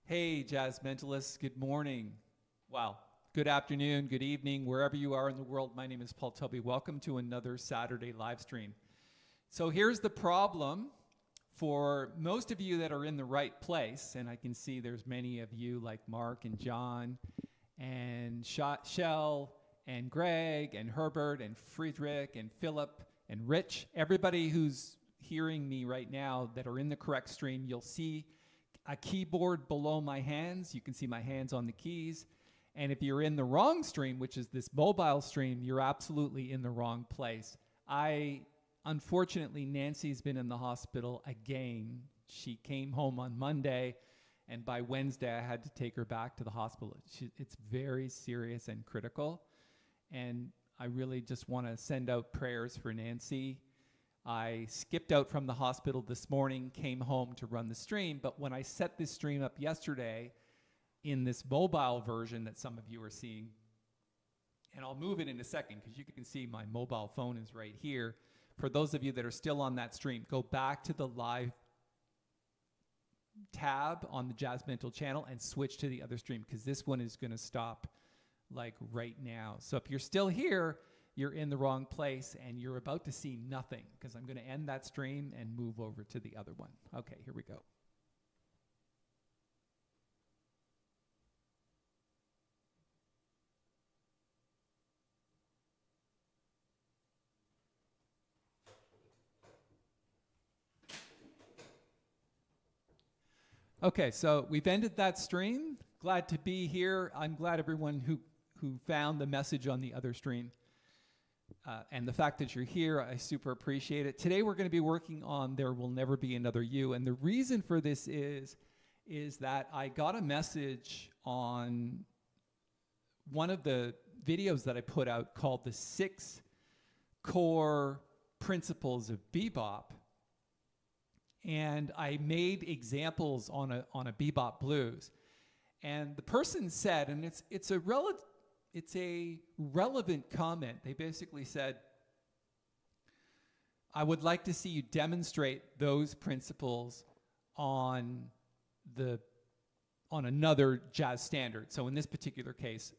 Hey, jazz mentalists, good morning. Wow, good afternoon, good evening, wherever you are in the world. My name is Paul Tobey. Welcome to another Saturday live stream. So here's the problem for most of you that are in the right place, and I can see there's many of you like Mark and John and Shell and Greg and Herbert and Friedrich and Philip and Rich. Everybody who's hearing me right now that are in the correct stream, you'll see a keyboard below my hands. You can see my hands on the keys. And if you're in the wrong stream, which is this mobile stream, you're absolutely in the wrong place. Unfortunately, Nancy's been in the hospital again. She came home on Monday, and by Wednesday, I had to take her back to the hospital. It's very serious and critical. And I really just want to send out prayers for Nancy. I skipped out from the hospital this morning, came home to run the stream, but when I set this stream up yesterday in this mobile version that some of you are seeing, and I'll move it in a second because you can see my mobile phone is right here. For those of you that are still on that stream, go back to the live tab on the Jazz Mental channel and switch to the other stream because this one is going to stop like right now. So if you're still here, you're in the wrong place and you're about to see nothing because I'm going to end that stream and move over to the other one. Okay, here we go. Okay, so we've ended that stream. Glad to be here. I'm glad everyone who found the message on the other stream. And the fact that you're here, I super appreciate it. Today we're going to be working on There Will Never Be Another You. And the reason for this is that I got a message on one of the videos that I put out called the 6 Core Principles of Bebop. And I made examples on a bebop blues. And the person said, and it's a relevant comment. They basically said, I would like to see you demonstrate those principles on another jazz standard. So in this particular case,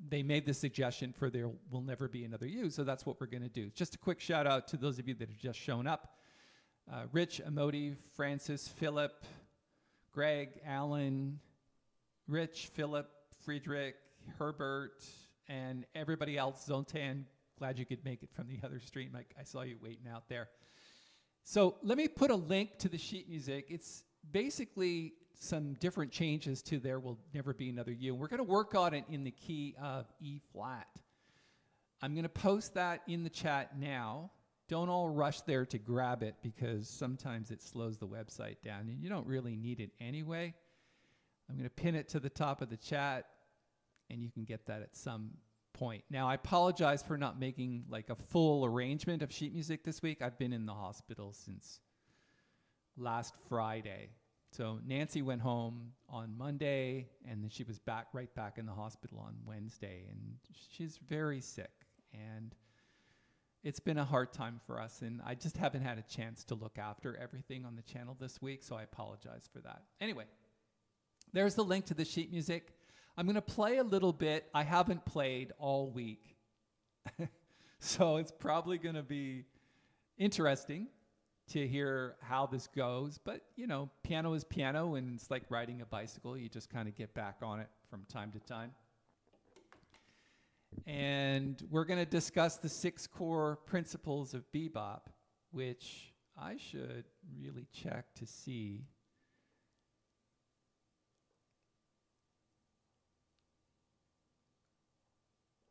they made the suggestion for There Will Never Be Another You, so that's what we're going to do. Just a quick shout out to those of you that have just shown up. Rich, Amodi, Francis, Philip, Greg, Alan, Rich, Philip, Friedrich, Herbert, and everybody else. Zontan, glad you could make it from the other stream. I saw you waiting out there. So let me put a link to the sheet music. It's basically some different changes to There Will Never Be Another You. We're going to work on it in the key of E flat. I'm going to post that in the chat now. Don't all rush there to grab it because sometimes it slows the website down and you don't really need it anyway. I'm going to pin it to the top of the chat and you can get that at some point. Now, I apologize for not making like a full arrangement of sheet music this week. I've been in the hospital since last Friday. So Nancy went home on Monday and then she was right back in the hospital on Wednesday, and she's very sick. And it's been a hard time for us, and I just haven't had a chance to look after everything on the channel this week, so I apologize for that. Anyway, there's the link to the sheet music. I'm going to play a little bit. I haven't played all week, so it's probably going to be interesting to hear how this goes. But, you know, piano is piano, and it's like riding a bicycle. You just kind of get back on it from time to time. And we're going to discuss the 6 core principles of bebop, which I should really check to see.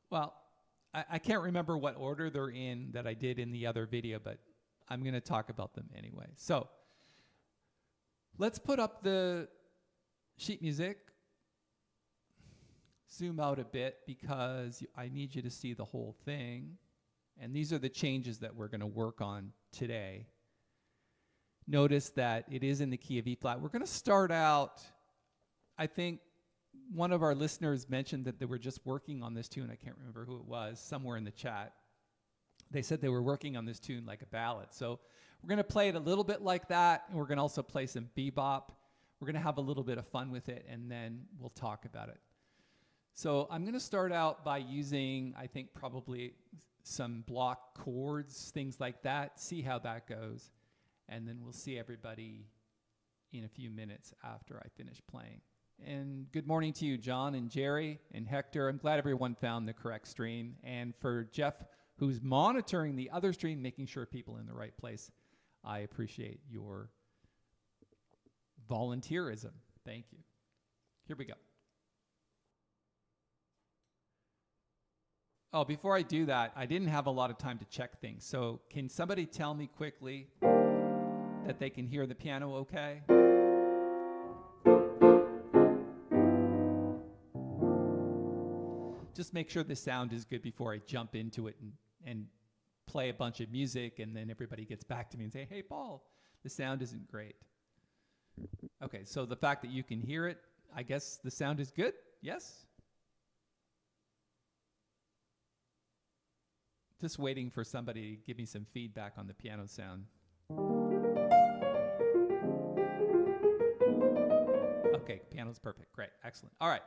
Well, I can't remember what order they're in that I did in the other video, but I'm going to talk about them anyway. So let's put up the sheet music. Zoom out a bit because I need you to see the whole thing. And these are the changes that we're going to work on today. Notice that it is in the key of E flat. We're going to start out, I think one of our listeners mentioned that they were just working on this tune. I can't remember who it was, somewhere in the chat. They said they were working on this tune like a ballad. So we're going to play it a little bit like that, and we're going to also play some bebop. We're going to have a little bit of fun with it, and then we'll talk about it. So I'm going to start out by using, I think, probably some block chords, things like that, see how that goes. And then we'll see everybody in a few minutes after I finish playing. And good morning to you, John and Jerry and Hector. I'm glad everyone found the correct stream. And for Jeff, who's monitoring the other stream, making sure people are in the right place, I appreciate your volunteerism. Thank you. Here we go. Oh, before I do that, I didn't have a lot of time to check things. So can somebody tell me quickly that they can hear the piano okay? Just make sure the sound is good before I jump into it and play a bunch of music, and then everybody gets back to me and say, hey, Paul, the sound isn't great. Okay, so the fact that you can hear it, I guess the sound is good? Yes? Just waiting for somebody to give me some feedback on the piano sound. Okay, piano's perfect. Great, excellent. All right,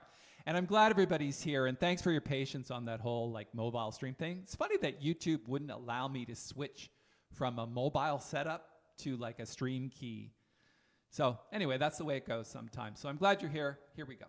and I'm glad everybody's here, and thanks for your patience on that whole like mobile stream thing. It's funny that YouTube wouldn't allow me to switch from a mobile setup to like a stream key. So anyway, that's the way it goes sometimes. So I'm glad you're here. Here we go.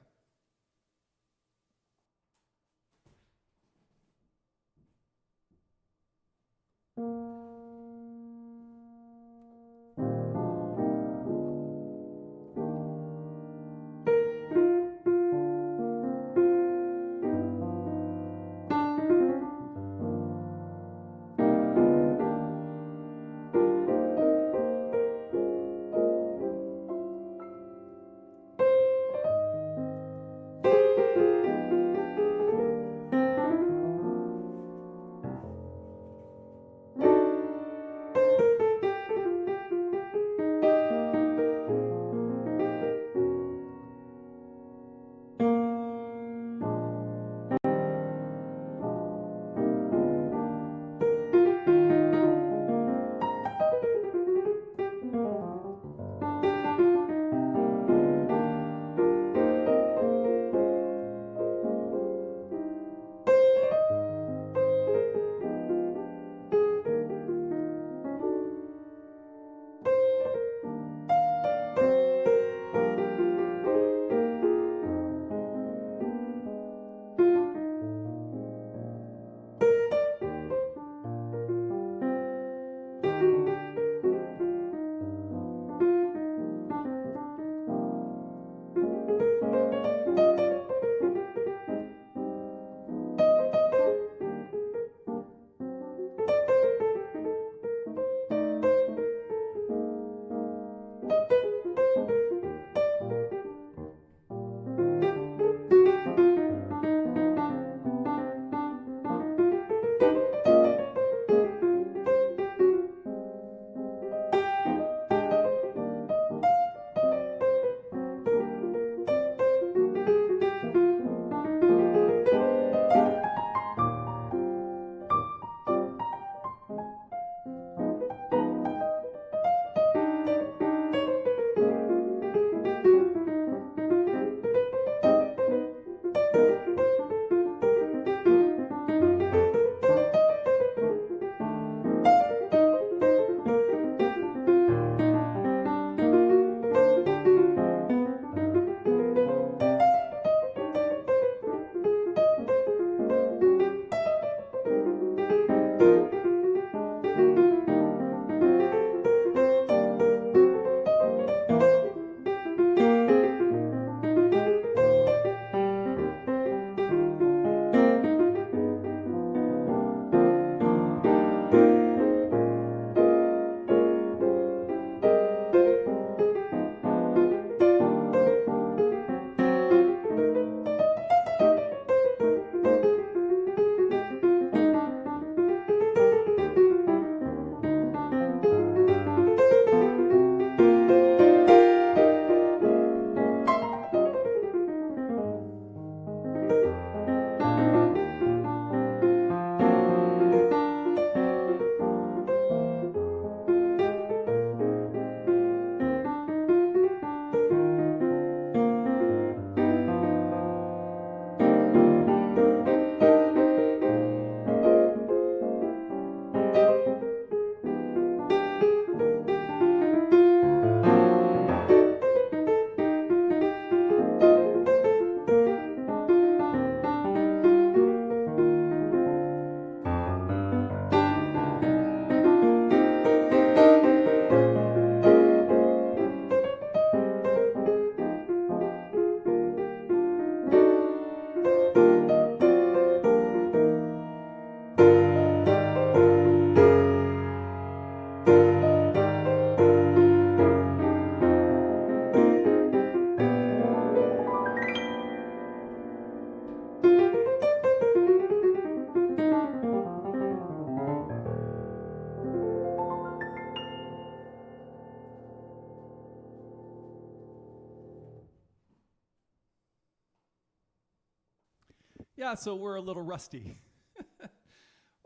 Yeah, so we're a little rusty.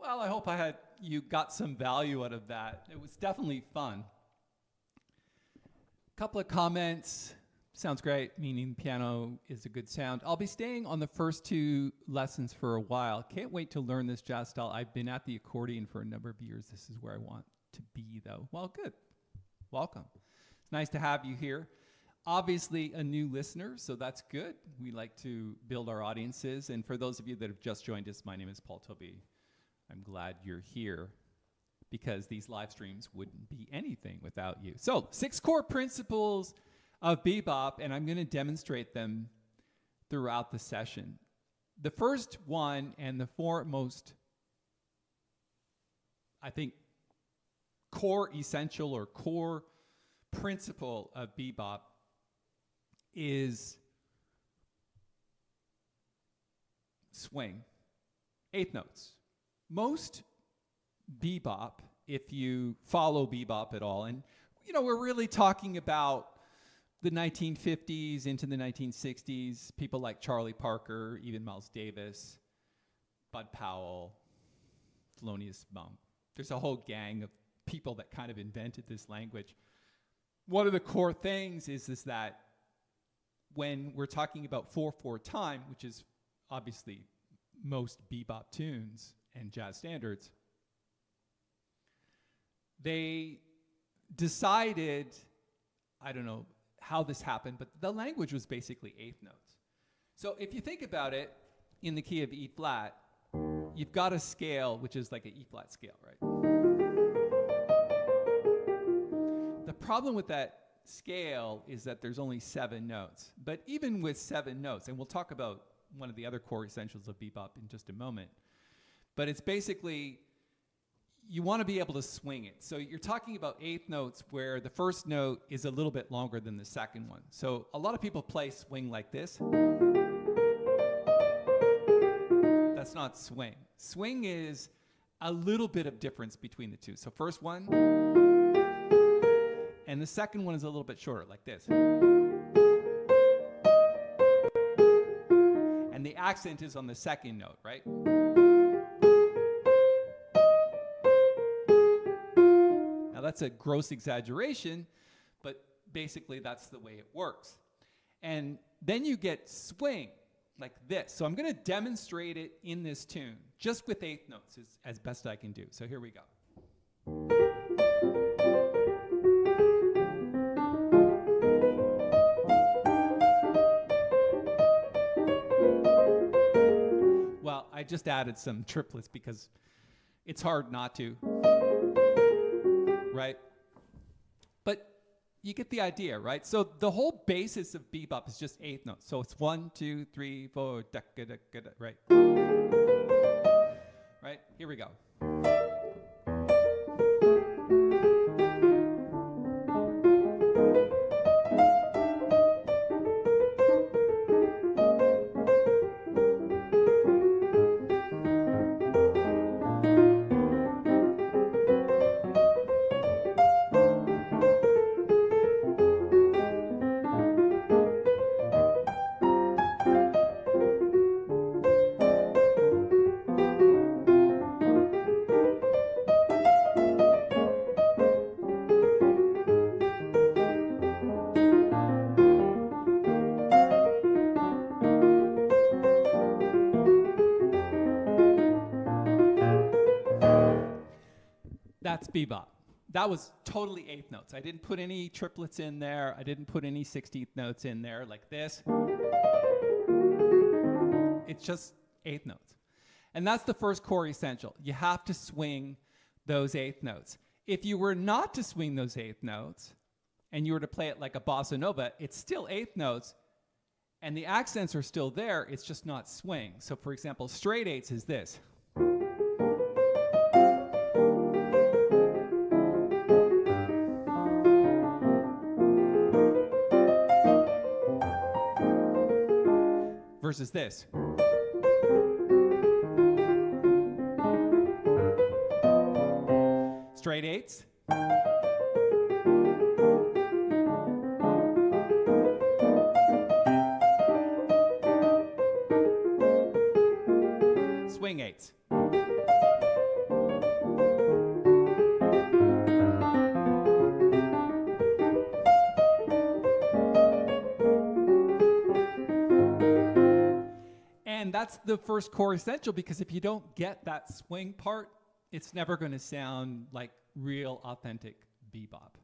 Well, I hope you got some value out of that. It was definitely fun. Couple of comments. Sounds great, meaning piano is a good sound. I'll be staying on the first two lessons for a while. Can't wait to learn this jazz style. I've been at the accordion for a number of years. This is where I want to be, though. Well, good. Welcome. It's nice to have you here. Obviously, a new listener, so that's good. We like to build our audiences. And for those of you that have just joined us, my name is Paul Tobey. I'm glad you're here, because these live streams wouldn't be anything without you. So 6 core principles of bebop, and I'm going to demonstrate them throughout the session. The first one and the foremost, I think, core essential or core principle of bebop is swing, 8th notes. Most bebop, if you follow bebop at all, and we're really talking about the 1950s into the 1960s, people like Charlie Parker, even Miles Davis, Bud Powell, Thelonious Monk. There's a whole gang of people that kind of invented this language. One of the core things is that when we're talking about 4/4 time, which is obviously most bebop tunes and jazz standards, they decided, I don't know how this happened, but the language was basically 8th notes. So if you think about it, in the key of E flat, you've got a scale which is like an E flat scale, right? The problem with that scale is that there's only 7 notes. But even with 7 notes, and we'll talk about one of the other core essentials of bebop in just a moment, but it's basically, you want to be able to swing it. So you're talking about 8th notes where the first note is a little bit longer than the second one. So a lot of people play swing like this. That's not swing. Swing is a little bit of difference between the two. So first one, and the second one is a little bit shorter, like this. And the accent is on the second note, right? That's a gross exaggeration, but basically that's the way it works. And then you get swing like this. So I'm going to demonstrate it in this tune, just with 8th notes as best I can do. So here we go. Well, I just added some triplets because it's hard not to. Right? But you get the idea, right? So the whole basis of bebop is just 8th notes. So it's 1, 2, 3, 4, da, da, da, da, right? Right? Here we go. That's bebop. That was totally 8th notes. I didn't put any triplets in there. I didn't put any 16th notes in there like this. It's just 8th notes. And that's the first core essential. You have to swing those 8th notes. If you were not to swing those 8th notes, and you were to play it like a bossa nova, it's still 8th notes, and the accents are still there, it's just not swing. So for example, straight 8s is this. Versus this. Straight 8s. that's the first core essential, because if you don't get that swing part, it's never going to sound like real authentic bebop.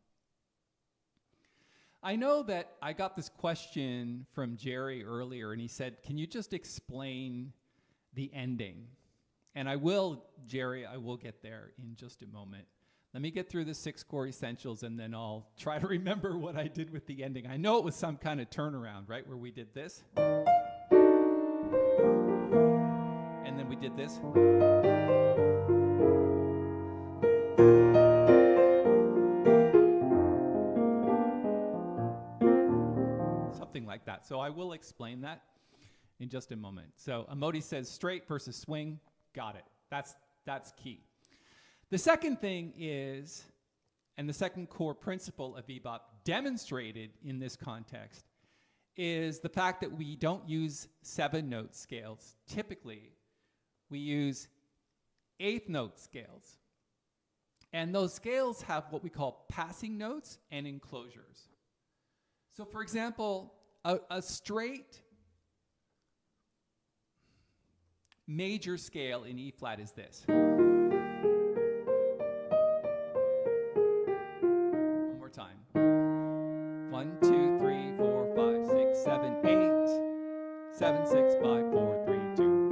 I know that I got this question from Jerry earlier, and he said, can you just explain the ending? And I will, Jerry, I will get there in just a moment. Let me get through the 6 core essentials, and then I'll try to remember what I did with the ending. I know it was some kind of turnaround, right, where we did this. And then we did this. Something like that. So I will explain that in just a moment. So Amodi says straight versus swing. Got it. That's key. The second thing is, and the second core principle of bebop demonstrated in this context, is the fact that we don't use 7-note scales. Typically, we use 8th-note scales. And those scales have what we call passing notes and enclosures. So for example, a straight major scale in E flat is this. One more time. 1, 2, 3, 4, 5, 6, 7, 8, 7, 6, 5, 4, 3, 2.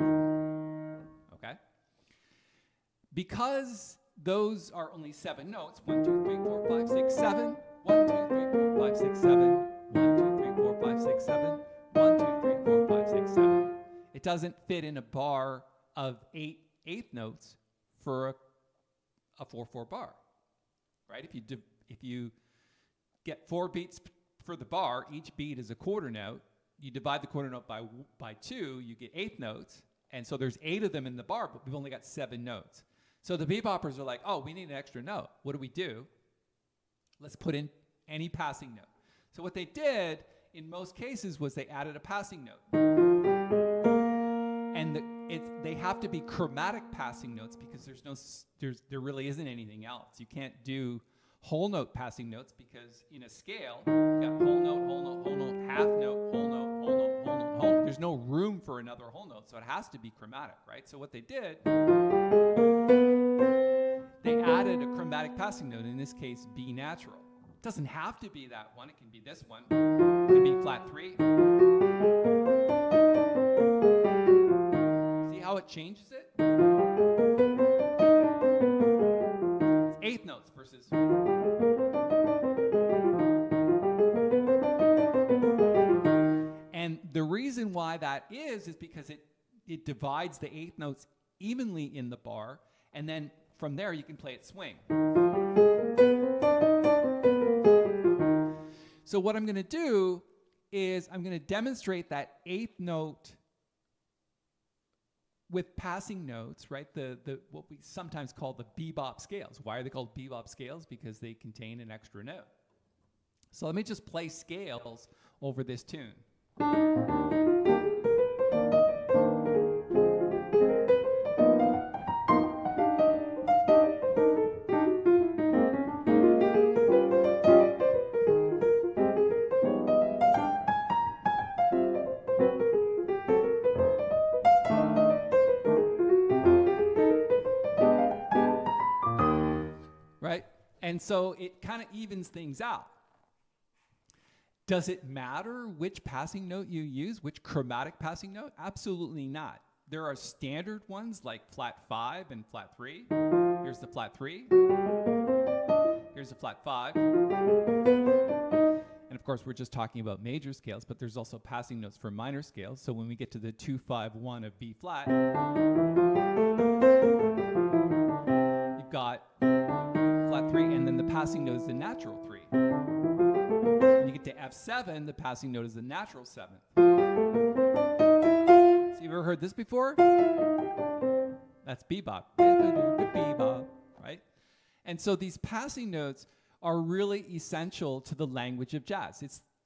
Okay? Because those are only 7 notes, 1, 2, 3, 4, 5, 6, 7, 1, 2, 3, 4, 5, 6, 7, 1, 2, 3, 4, 5, 6, 7, 1, 2, 3, 4, 5, 6, 7. It doesn't fit in a bar of 8 eighth notes for a 4/4 bar, right? If you get 4 beats for the bar, each beat is a quarter note. You divide the quarter note by 2, you get 8th notes, and so there's 8 of them in the bar, but we've only got 7 notes. So the beboppers are like, oh, we need an extra note. What do? Let's put in any passing note. So what they did in most cases was they added a passing note. And they have to be chromatic passing notes, because there really isn't anything else. You can't do whole note passing notes, because in a scale, you got whole note, whole note, whole note, half note, whole note, whole note, whole note, whole note. There's no room for another whole note, so it has to be chromatic, right? So what they did, they added a chromatic passing note, in this case, B natural. It doesn't have to be that one, it can be this one. It can be flat 3. See how it changes it? It's 8th notes versus... And the reason why that is because it divides the 8th notes evenly in the bar, and then from there you can play it swing. So what I'm going to do is I'm going to demonstrate that 8th note with passing notes, right? The what we sometimes call the bebop scales. Why are they called bebop scales? Because they contain an extra note. So let me just play scales over this tune. Right? And so it kind of evens things out. Does it matter which passing note you use, which chromatic passing note? Absolutely not. There are standard ones like flat 5 and flat 3. Here's the flat 3. Here's the flat 5. And of course, we're just talking about major scales, but there's also passing notes for minor scales. So when we get to the 2, 5, 1 of B flat, you've got flat 3, and then the passing note is the natural 3. When you get to F7, the passing note is the natural 7th. So you've ever heard this before? That's bebop. Bebop, right? And so these passing notes are really essential to the language of jazz.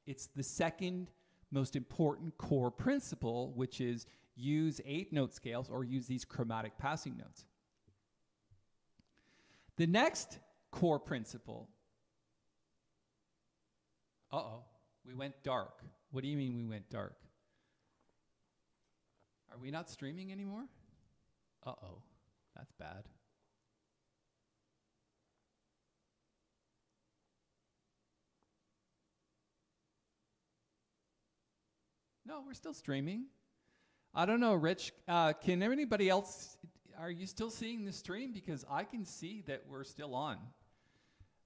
It's the second most important core principle, which is use 8-note scales or use these chromatic passing notes. The next core principle, we went dark. What do you mean we went dark? Are we not streaming anymore? Uh-oh, that's bad. No, we're still streaming. I don't know, Rich, can anybody else, are you still seeing the stream? Because I can see that we're still on.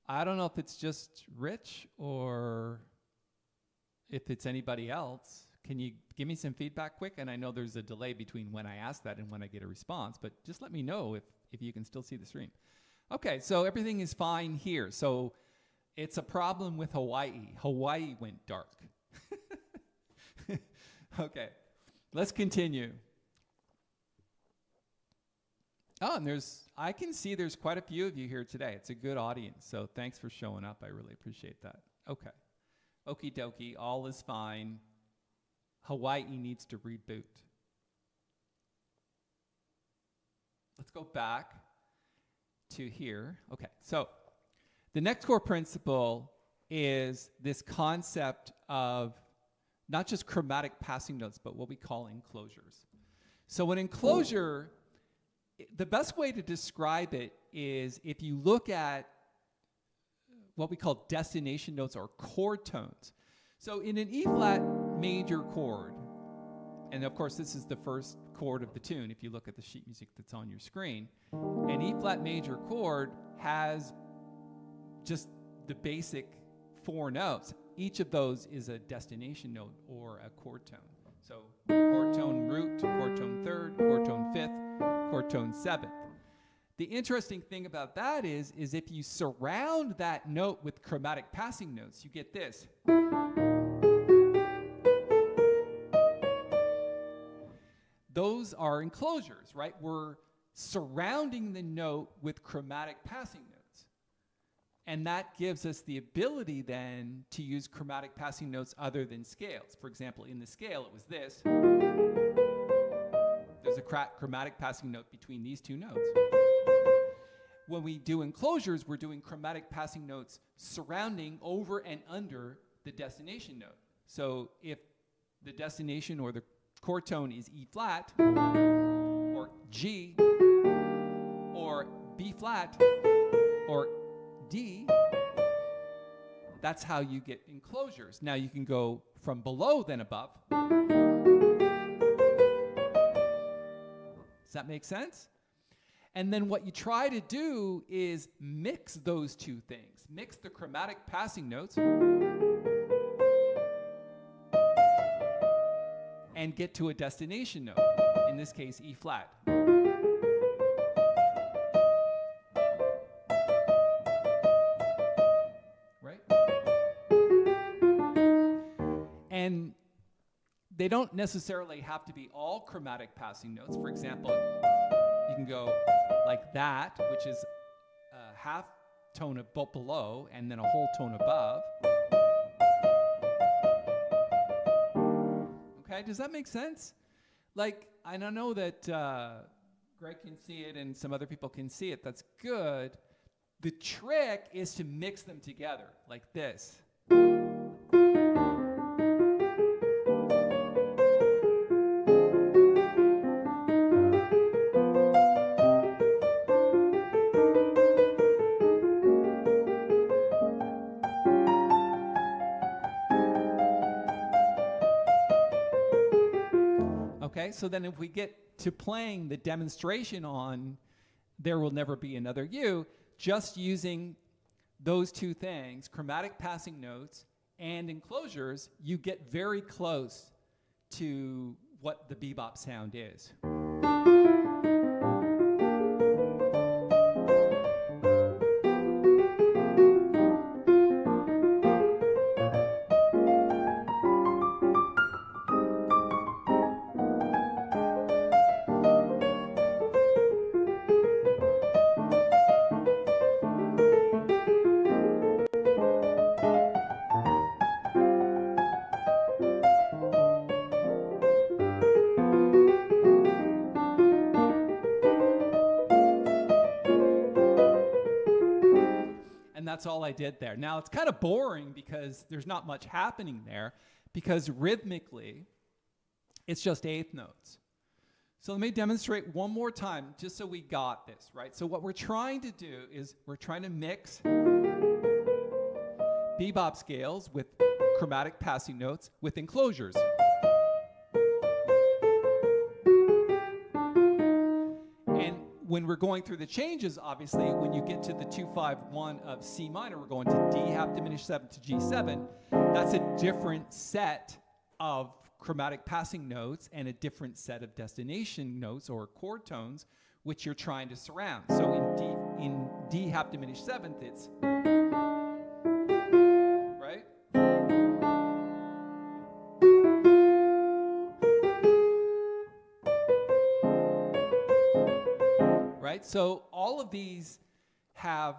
I don't know if it's just Rich or if it's anybody else. Can you give me some feedback quick? And I know there's a delay between when I ask that and when I get a response, but just let me know if you can still see the stream. Okay, so everything is fine here. So it's a problem with Hawaii. Hawaii went dark. Okay, let's continue. Oh, and I can see there's quite a few of you here today. It's a good audience, so thanks for showing up. I really appreciate that. Okay, okie dokie, all is fine. Hawaii needs to reboot. Let's go back to here. Okay, so the next core principle is this concept of not just chromatic passing notes, but what we call enclosures. So an enclosure, the best way to describe it is if you look at what we call destination notes or chord tones. So in an E-flat major chord, and of course this is the first chord of the tune if you look at the sheet music that's on your screen, an E-flat major chord has just the basic 4 notes. Each of those is a destination note or a chord tone. So chord tone root, chord tone third, chord tone fifth, chord tone seventh. The interesting thing about that is if you surround that note with chromatic passing notes, you get this. Those are enclosures, right? We're surrounding the note with chromatic passing notes. And that gives us the ability then to use chromatic passing notes other than scales. For example, in the scale, it was this. There's a chromatic passing note between these 2 notes. When we do enclosures, we're doing chromatic passing notes surrounding over and under the destination note. So if the destination or the chord tone is E flat, or G, or B flat, or D, that's how you get enclosures. Now you can go from below then above. Does that make sense? And then what you try to do is mix those 2 things. Mix the chromatic passing notes and get to a destination note, in this case E flat. Right? And they don't necessarily have to be all chromatic passing notes. For example, you can go like that, which is a half tone below and then a whole tone above. Okay, does that make sense? Like, I don't know that Greg can see it and some other people can see it. That's good. The trick is to mix them together like this. Okay, so then if we get to playing the demonstration on There Will Never Be Another You, just using those 2 things, chromatic passing notes and enclosures, you get very close to what the bebop sound is. That's all I did there. Now, it's kind of boring because there's not much happening there because rhythmically, it's just 8th notes. So let me demonstrate one more time, just so we got this, right? So what we're trying to do is we're trying to mix bebop scales with chromatic passing notes with enclosures. And when we're going through the changes, obviously, when you get to the 2-5-1 of C minor, we're going to D half diminished 7 to G7. That's a different set of chromatic passing notes and a different set of destination notes or chord tones, which you're trying to surround. So in D half diminished 7th, it's right. Right? So all of these have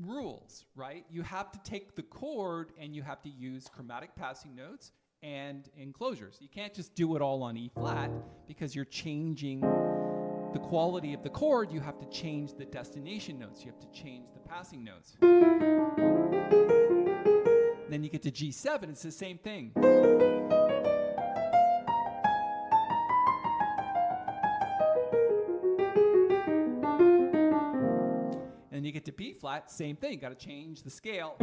rules, right? You have to take the chord and you have to use chromatic passing notes and enclosures. You can't just do it all on E flat because you're changing the quality of the chord. You have to change the destination notes. You have to change the passing notes. Then you get to G7, it's the same thing. And you get to B flat, same thing. Got to change the scale.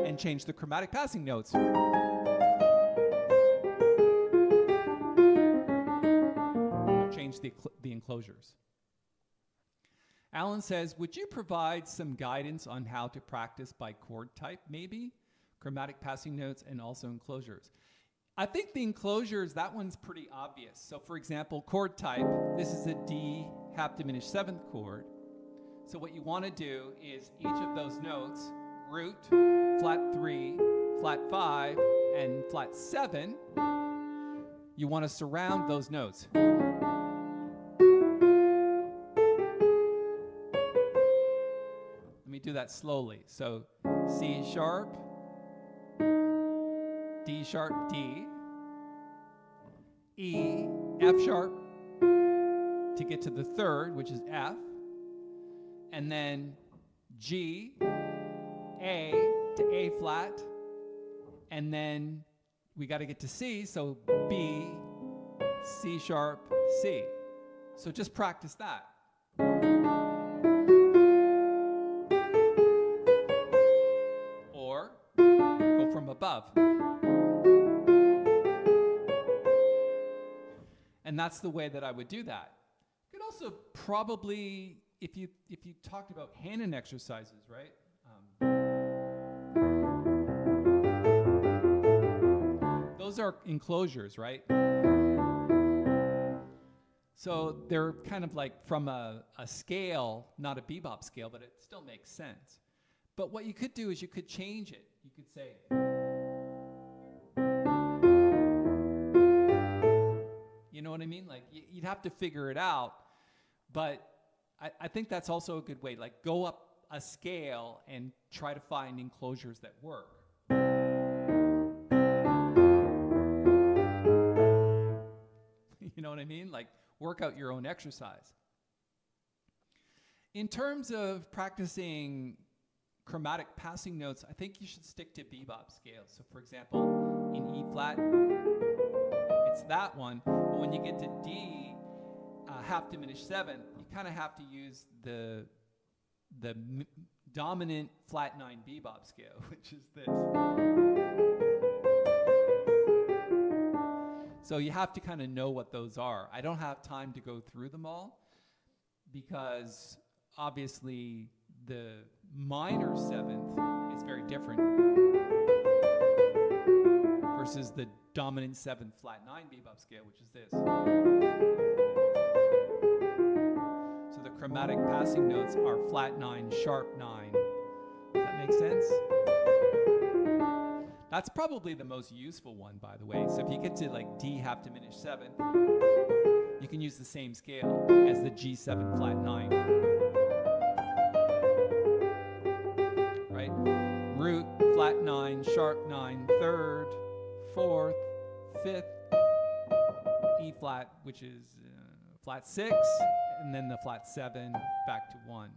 And change the chromatic passing notes. Change the enclosures. Alan says, would you provide some guidance on how to practice by chord type, maybe? Chromatic passing notes and also enclosures. I think the enclosures, that one's pretty obvious. So for example, chord type, this is a D half diminished 7th chord. So what you want to do is each of those notes, root, flat 3, flat 5, and flat 7, you want to surround those notes. Let me do that slowly. So C sharp, D sharp, D, E, F sharp to get to the third, which is F, and then G, A to A flat, and then we got to get to C, so B, C sharp, C. So just practice that. Or go from above. And that's the way that I would do that. You could also probably, if you talked about hand exercises, right? Those are enclosures, right? So they're kind of like from a scale, not a bebop scale, but it still makes sense. But what you could do is you could change it. You could say, you know what I mean? Like you'd have to figure it out, but I think that's also a good way. Like go up a scale and try to find enclosures that work. You know what I mean? Like work out your own exercise. In terms of practicing chromatic passing notes, I think you should stick to bebop scales. So for example, in E flat, it's that one. But when you get to D half diminished 7th, you kind of have to use the dominant flat 9 bebop scale, which is this. So you have to kind of know what those are. I don't have time to go through them all because obviously the minor 7th is very different versus the dominant 7th flat 9 bebop scale, which is this. So the chromatic passing notes are flat 9, sharp 9. Does that make sense? That's probably the most useful one, by the way. So if you get to like D half diminished 7th, you can use the same scale as the G7 flat 9. Right? Root, flat 9, sharp 9, 3rd, 4th, 5th, E flat, which is flat 6, and then the flat 7 back to 1.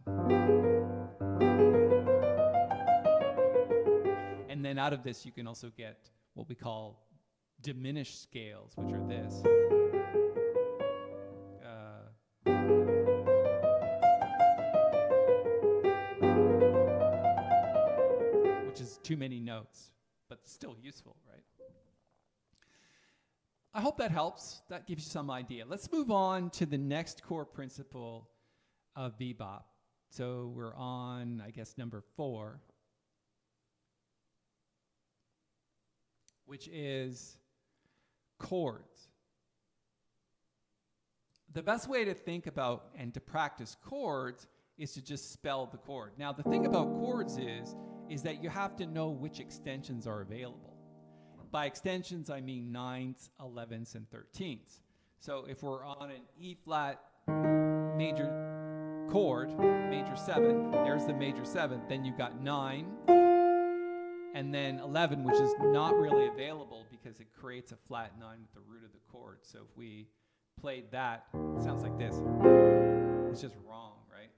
And then out of this, you can also get what we call diminished scales, which are this. Which is too many notes, but still useful, right? I hope that helps. That gives you some idea. Let's move on to the next core principle of bebop. So we're on, I guess, number 4, which is chords. The best way to think about and to practice chords is to just spell the chord. Now, the thing about chords is that you have to know which extensions are available. By extensions, I mean 9ths, 11ths, and 13ths. So if we're on an E flat major chord, major 7, there's the major 7th, then you've got 9, and then 11, which is not really available because it creates a flat 9 with the root of the chord. So if we played that, it sounds like this. It's just wrong, right?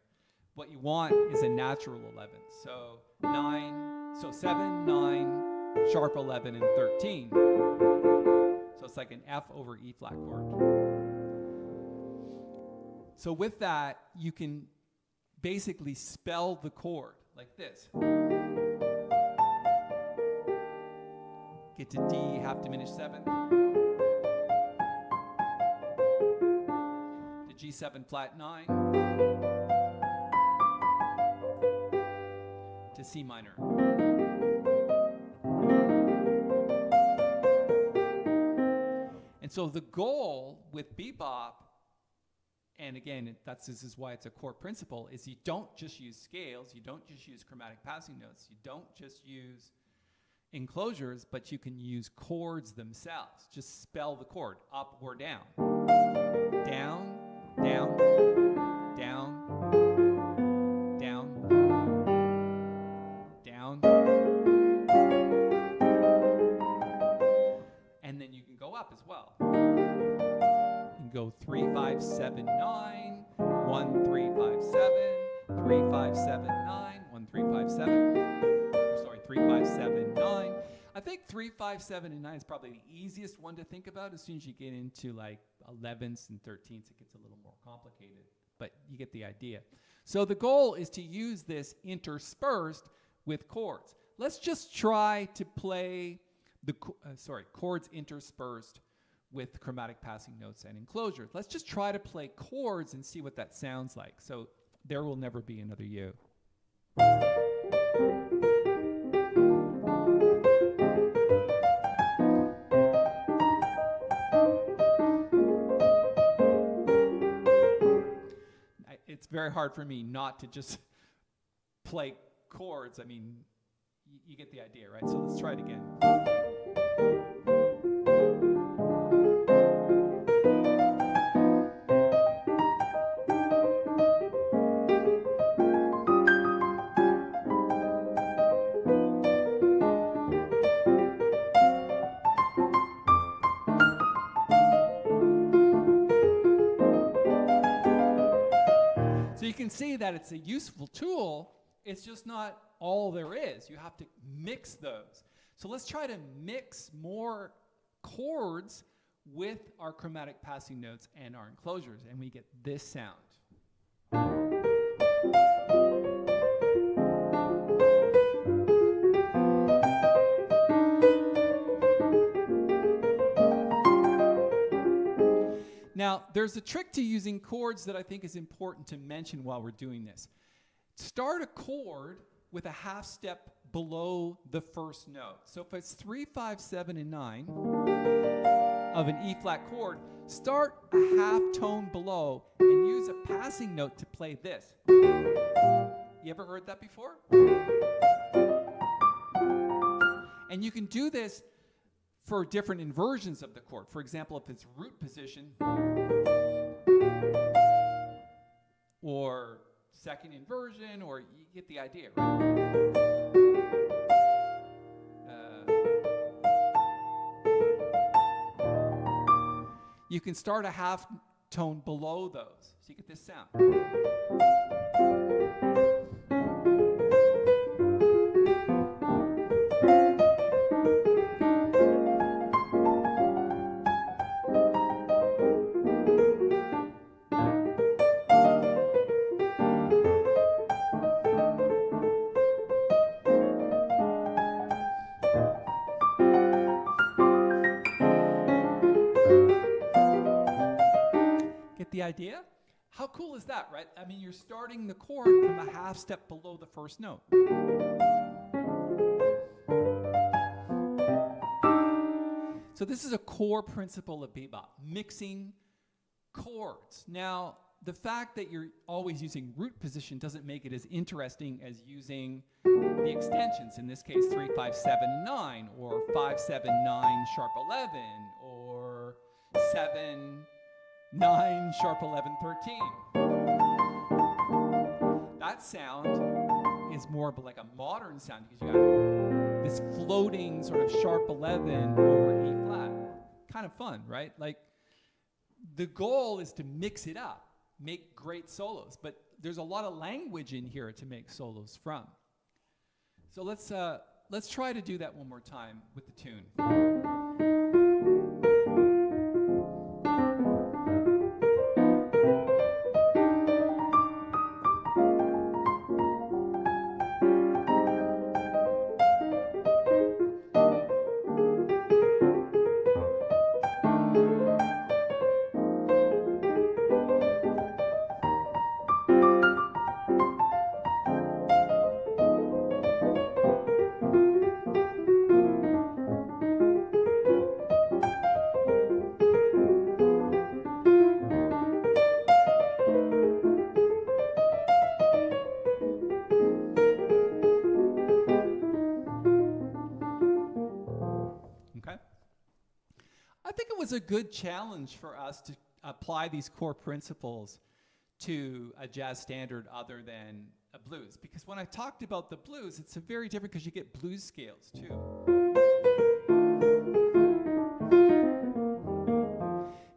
What you want is a natural 11. So 7, 9, sharp 11, and 13. So it's like an F over E flat chord. So with that, you can basically spell the chord like this. Get to D, half diminished 7th. To G7 flat 9. To C minor. And so the goal with bebop, and again, this is why it's a core principle, is you don't just use scales, you don't just use chromatic passing notes, you don't just use enclosures, but you can use chords themselves. Just spell the chord, up or down. Down, down, down, down, down. And then you can go up as well. You can go 3, 5, 7, 9, 1, 3, 5, 7, 3, 5, 7, 9, 1, 3, 5, 7. Sorry, 3, 5, 7, 9. I think 3, 5, 7, and 9 is probably the easiest one to think about. As soon as you get into like 11ths and 13ths, it gets a little more complicated, but you get the idea. So the goal is to use this interspersed with chords. Let's just try to play the chords interspersed with chromatic passing notes and enclosures. Let's just try to play chords and see what that sounds like. So There Will Never Be Another You. It's very hard for me not to just play chords. I mean, you get the idea, right? So let's try it again. You can see that it's a useful tool. It's just not all there is. You have to mix those. So let's try to mix more chords with our chromatic passing notes and our enclosures, and we get this sound. Now, there's a trick to using chords that I think is important to mention while we're doing this. Start a chord with a half step below the first note. So if it's 3, 5, 7, and 9 of an E flat chord, start a half tone below and use a passing note to play this. You ever heard that before? And you can do this for different inversions of the chord. For example, if it's root position or second inversion, or you get the idea, right? You can start a half tone below those, so you get this sound. idea? How cool is that, right? I mean, you're starting the chord from a half step below the first note. So this is a core principle of bebop, mixing chords. Now, the fact that you're always using root position doesn't make it as interesting as using the extensions, in this case 3, 5, 7, 9, or 5, 7, 9, sharp 11, or 7, 9, sharp 11, 13. That sound is more of like a modern sound because you got this floating sort of sharp 11 over E flat. Kind of fun, right? Like, the goal is to mix it up, make great solos, but there's a lot of language in here to make solos from. So let's try to do that one more time with the tune. A good challenge for us to apply these core principles to a jazz standard other than a blues, because when I talked about the blues, it's a very different because you get blues scales too.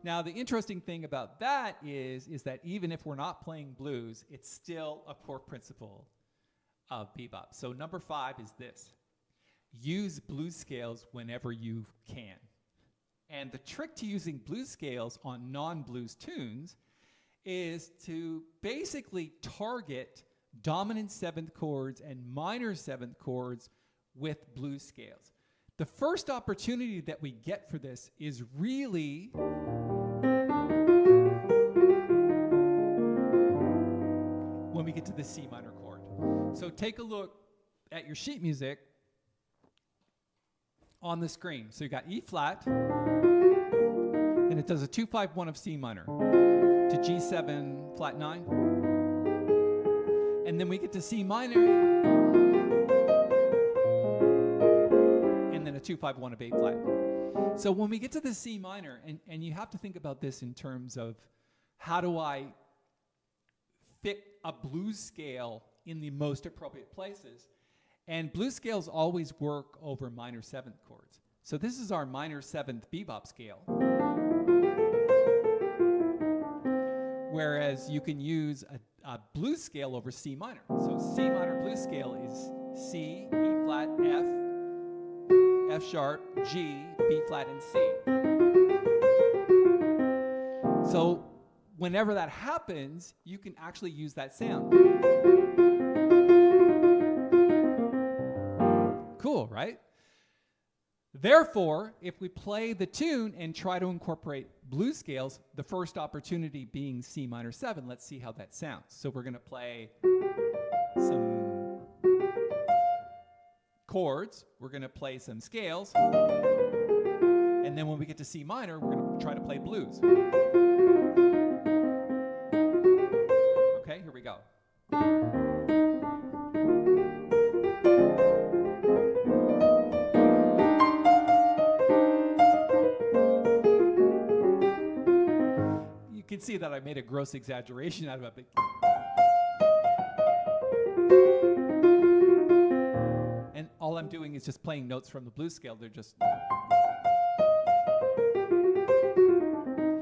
Now the interesting thing about that is that even if we're not playing blues, it's still a core principle of bebop. So number 5 is this: use blues scales whenever you can. And the trick to using blues scales on non-blues tunes is to basically target dominant 7th chords and minor 7th chords with blues scales. The first opportunity that we get for this is really when we get to the C minor chord. So take a look at your sheet music on the screen. So you got E flat, and it does a 2-5-1 of C minor to G7 flat 9, and then we get to C minor, and then a 2-5-1 of A flat. So when we get to the C minor, and you have to think about this in terms of how do I fit a blues scale in the most appropriate places. And blues scales always work over minor 7th chords. So this is our minor 7th bebop scale. Whereas you can use a blues scale over C minor. So C minor blues scale is C, E flat, F, F sharp, G, B flat, and C. So whenever that happens, you can actually use that sound. Cool, right? Therefore, if we play the tune and try to incorporate blues scales, the first opportunity being C minor 7, let's see how that sounds. So we're going to play some chords, we're going to play some scales, and then when we get to C minor, we're going to try to play blues. Okay, here we go. You can see that I made a gross exaggeration out of it. And all I'm doing is just playing notes from the blues scale. They're just...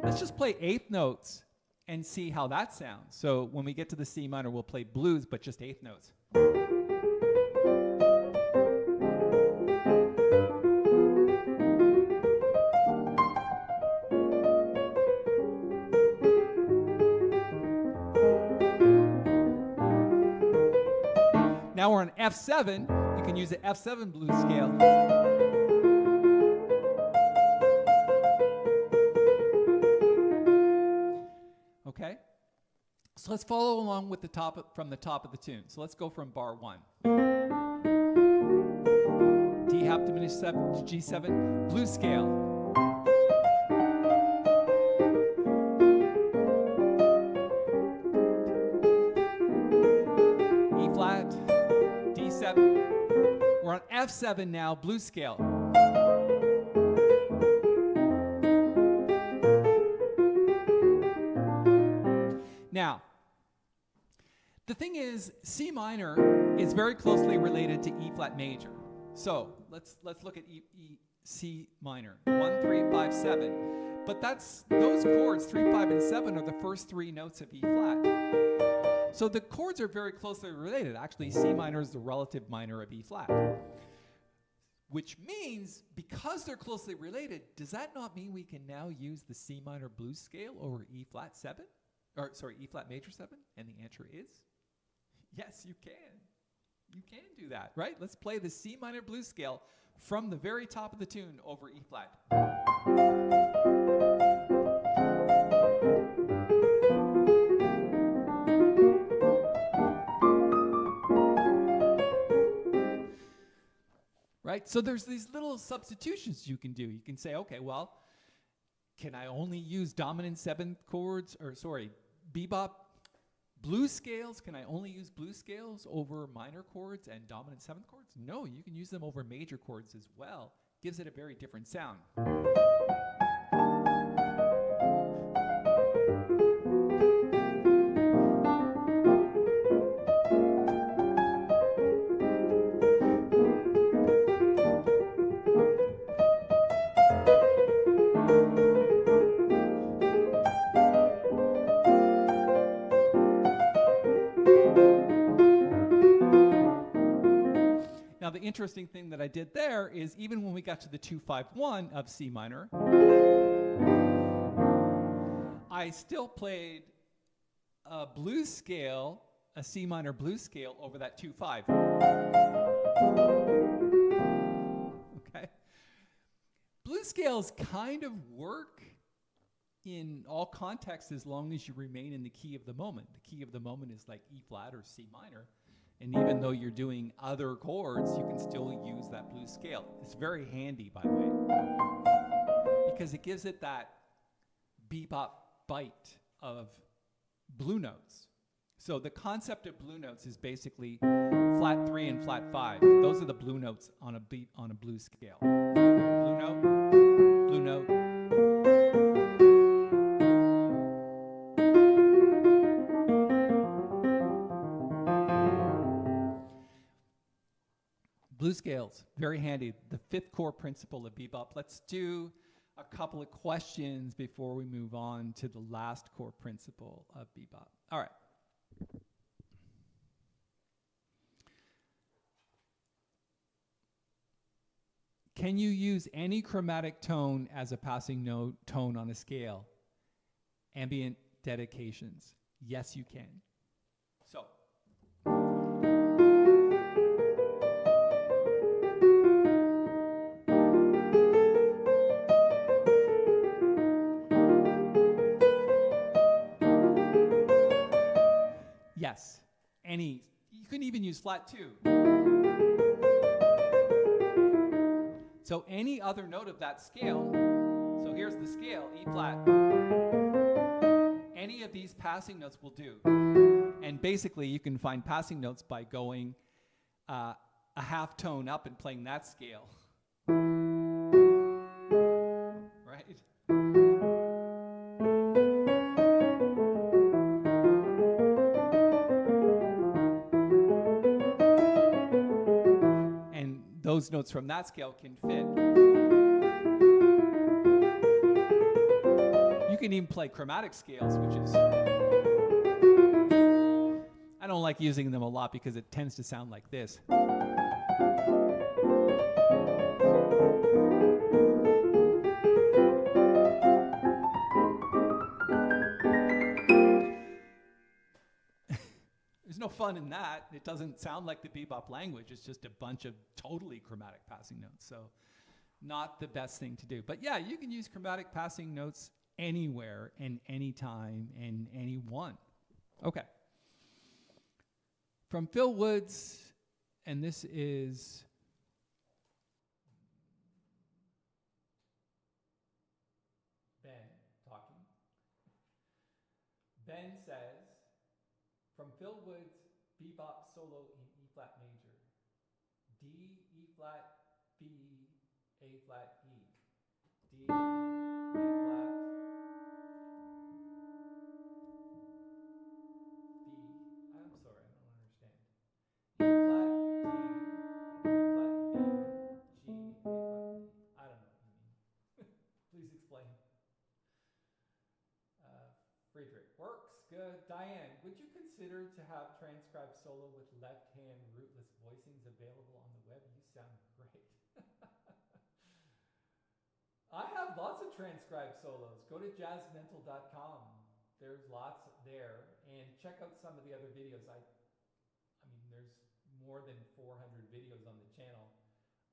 Let's just play 8th notes and see how that sounds. So when we get to the C minor, we'll play blues, but just 8th notes. Now we're on F7. You can use the F7 blues scale. Okay? So let's follow along with from the top of the tune. So let's go from bar 1. D half diminished 7 to G7, blues scale. E flat, D7. We're on F7 now, blues scale. Now, the thing is, C minor is very closely related to E flat major. So let's look at C minor, 1, 3, 5, 7. But those chords, 3, 5, and 7, are the first 3 notes of E flat. So the chords are very closely related. Actually, C minor is the relative minor of E flat. Which means, because they're closely related, does that not mean we can now use the C minor blues scale over E flat 7? Or sorry, E flat major 7? And the answer is, yes, you can. You can do that, right? Let's play the C minor blues scale from the very top of the tune over E flat. Right? So there's these little substitutions you can do. You can say, okay, well, can I only use dominant 7th chords, or sorry, bebop blues scales? Can I only use blues scales over minor chords and dominant 7th chords? No, you can use them over major chords as well. Gives it a very different sound. Now, the interesting thing that I did there is, even when we got to the 2-5-1 of C minor, I still played a blues scale, a C minor blues scale over that 2-5. Okay? Blues scales kind of work in all contexts as long as you remain in the key of the moment. The key of the moment is like E flat or C minor. And even though you're doing other chords, you can still use that blues scale. It's very handy, by the way, because it gives it that bebop bite of blue notes. So the concept of blue notes is basically flat 3 and flat 5. Those are the blue notes on a blues scale. Blue note, blue note. Blues scales, very handy. The 5th core principle of bebop. Let's do a couple of questions before we move on to the last core principle of bebop. All right. Can you use any chromatic tone as a passing note tone on a scale? Ambient dedications. Yes, you can. So, yes, any. You can even use flat 2. So any other note of that scale, so here's the scale, E flat. Any of these passing notes will do. And basically you can find passing notes by going a half tone up and playing that scale. Right? Those notes from that scale can fit. You can even play chromatic scales, which is, I don't like using them a lot because it tends to sound like this. There's no fun in that. It doesn't sound like the bebop language. It's just a bunch of totally chromatic passing notes. So not the best thing to do. But yeah, you can use chromatic passing notes anywhere and anytime and anyone. Okay. From Phil Woods, and this is Ben talking. Ben says, from Phil Woods, Bebop solo in E flat major. D, E flat, B, A flat, E. D, E flat, B. I'm sorry, I don't understand. E flat, D, E flat, B, G, A flat, D. I don't know what you mean. Please explain. Friedrich, works, good. Diane, would you consider to have transcribed solo with left-hand rootless voicings available on the web? You sound great. I have lots of transcribed solos. Go to jazzmental.com. There's lots there, and check out some of the other videos. I mean, there's more than 400 videos on the channel.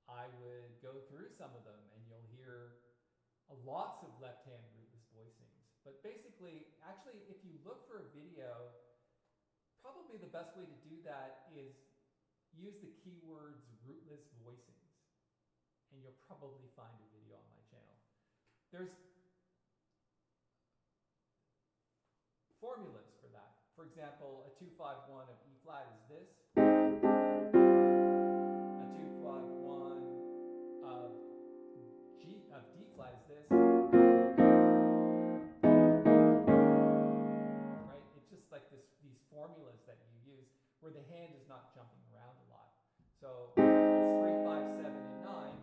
I would go through some of them, and you'll hear lots of left-hand rootless voicings. But basically, actually, if you look for a video, probably the best way to do that is use the keywords rootless voicings, and you'll probably find a video on my channel. There's formulas for that. For example, a 2-5-1 of E flat is this. A 2-5-1 of D flat is this. Like these formulas that you use where the hand is not jumping around a lot. So it's 3, 5, 7, and 9,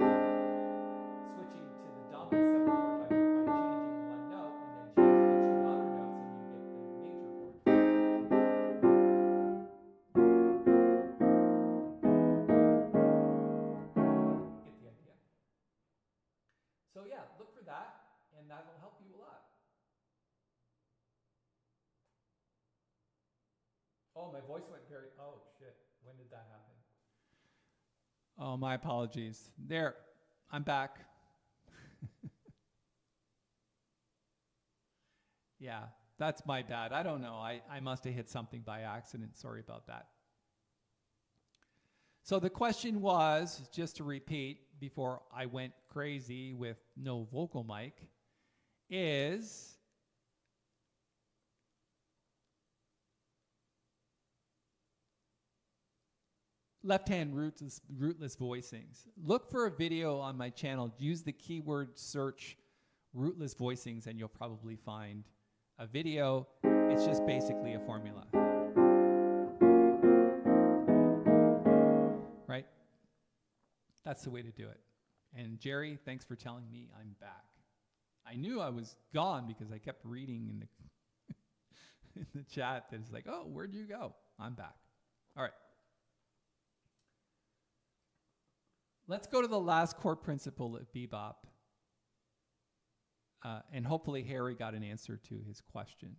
switching to the dominant 7 chord by changing one note, and then change the 2 outer notes, and you get the major chord. Get the idea? So yeah, look for that, and that'll help you a lot. Oh, my voice went very, oh shit, when did that happen? Oh, my apologies. There, I'm back. Yeah, that's my bad. I don't know, I must have hit something by accident, sorry about that. So the question was, just to repeat before I went crazy with no vocal mic, is, left-hand rootless voicings. Look for a video on my channel. Use the keyword search rootless voicings, and you'll probably find a video. It's just basically a formula. Right? That's the way to do it. And Jerry, thanks for telling me I'm back. I knew I was gone because I kept reading in the in the chat that it's like, oh, where'd you go? I'm back. All right. Let's go to the last chord principle of bebop. And hopefully Harry got an answer to his question.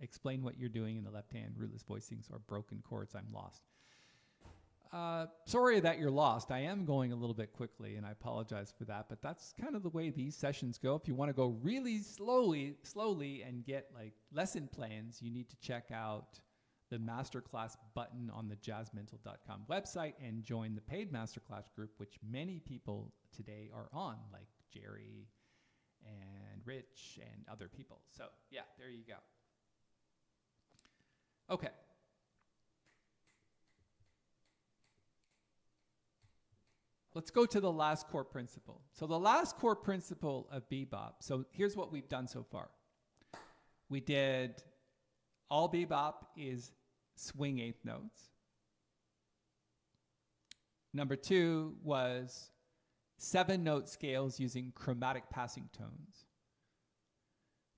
Explain what you're doing in the left hand, rootless voicings or broken chords. I'm lost. Sorry that you're lost. I am going a little bit quickly, and I apologize for that, but that's kind of the way these sessions go. If you want to go really slowly and get like lesson plans, you need to check out the masterclass button on the jazzmental.com website and join the paid masterclass group, which many people today are on, like Jerry and Rich and other people. So yeah, there you go. Okay. Let's go to the last chord principle. So the last chord principle of bebop. So here's what we've done so far. We did all bebop is swing eighth notes. Number 2 was 7-note scales using chromatic passing tones.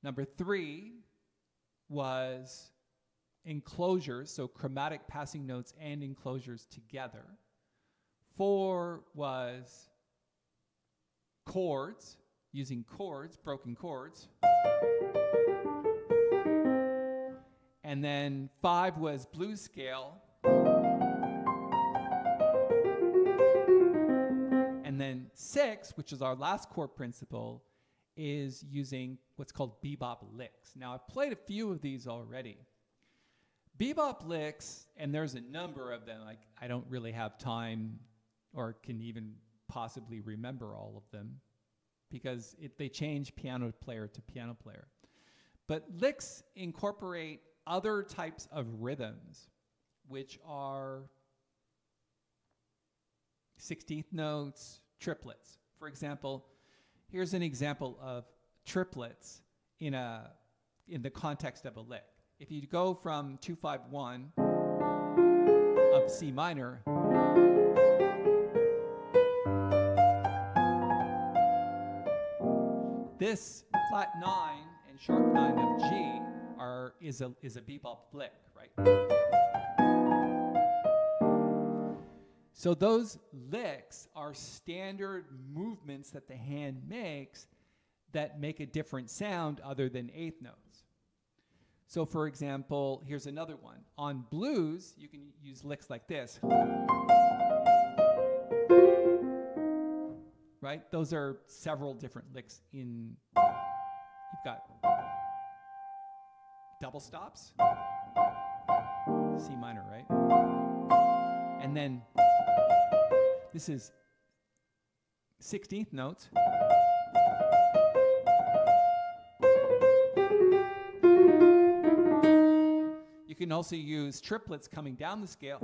Number 3 was enclosures, so chromatic passing notes and enclosures together. 4 was chords, using chords, broken chords. And then 5 was blues scale. And then 6, which is our last chord principle, is using what's called bebop licks. Now, I've played a few of these already. Bebop licks, and there's a number of them. Like, I don't really have time or can even possibly remember all of them because they change piano player to piano player. But licks incorporate other types of rhythms, which are 16th notes, triplets. For example, here's an example of triplets in the context of a lick. If you go from 2-5-1 of C minor, this flat 9 and sharp 9 of G is a bebop lick, right? So those licks are standard movements that the hand makes that make a different sound other than eighth notes. So for example, here's another one. On blues, you can use licks like this. Right? Those are several different licks in, you've got double stops, C minor, right? And then this is 16th notes. You can also use triplets coming down the scale.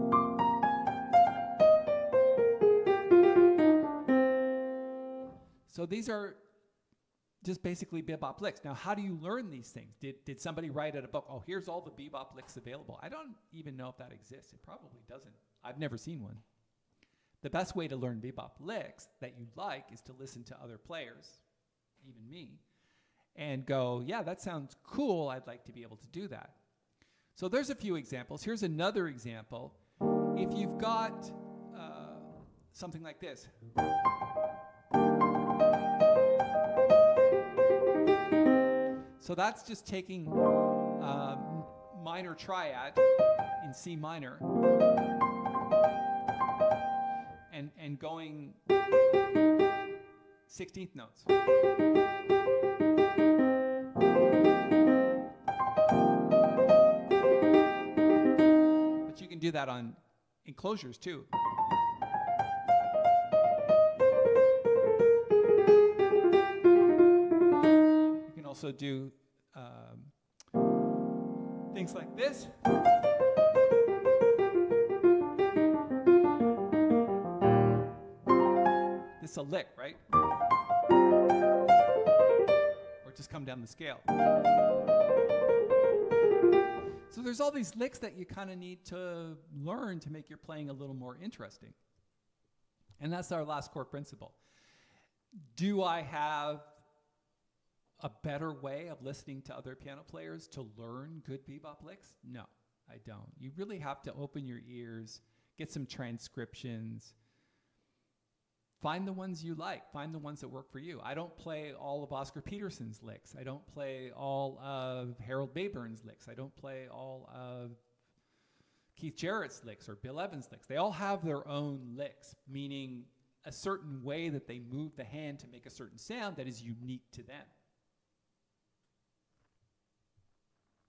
So these are just basically bebop licks. Now, how do you learn these things? Did somebody write at a book, oh, here's all the bebop licks available? I don't even know if that exists. It probably doesn't. I've never seen one. The best way to learn bebop licks that you like is to listen to other players, even me, and go, yeah, that sounds cool. I'd like to be able to do that. So there's a few examples. Here's another example. If you've got something like this. So that's just taking minor triad in C minor and going 16th notes. But you can do that on enclosures too. You can also do things like this. This is a lick, right? Or just come down the scale. So there's all these licks that you kind of need to learn to make your playing a little more interesting. And that's our last core principle. Do I have a better way of listening to other piano players to learn good bebop licks? No, I don't. You really have to open your ears, get some transcriptions, find the ones you like, find the ones that work for you. I don't play all of Oscar Peterson's licks. I don't play all of Harold Bayburn's licks. I don't play all of Keith Jarrett's licks or Bill Evans' licks. They all have their own licks, meaning a certain way that they move the hand to make a certain sound that is unique to them.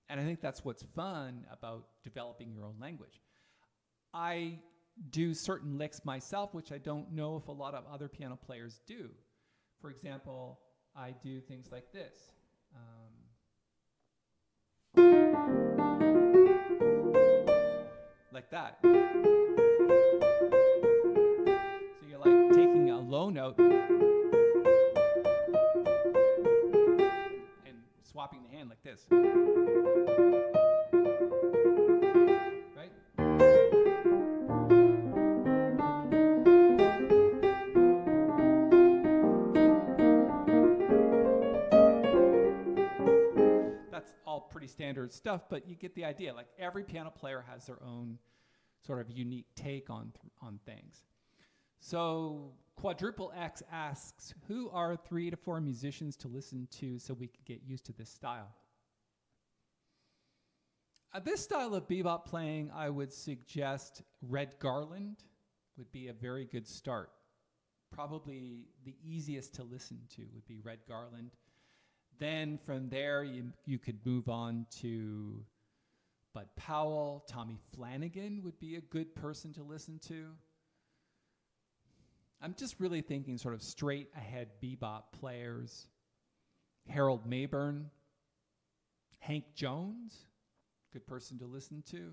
And I think that's what's fun about developing your own language. I do certain licks myself, which I don't know if a lot of other piano players do. For example, I do things like this. Like that. So you're like taking a low note and swapping the hand like this. Right? That's all pretty standard stuff, but you get the idea. Like every piano player has their own sort of unique take on things. So Quadruple X asks, who are 3 to 4 musicians to listen to so we can get used to this style? This style of bebop playing, I would suggest Red Garland would be a very good start. Probably the easiest to listen to would be Red Garland. Then from there, you could move on to Bud Powell, Tommy Flanagan would be a good person to listen to. I'm just really thinking sort of straight ahead bebop players. Harold Mayburn, Hank Jones, good person to listen to.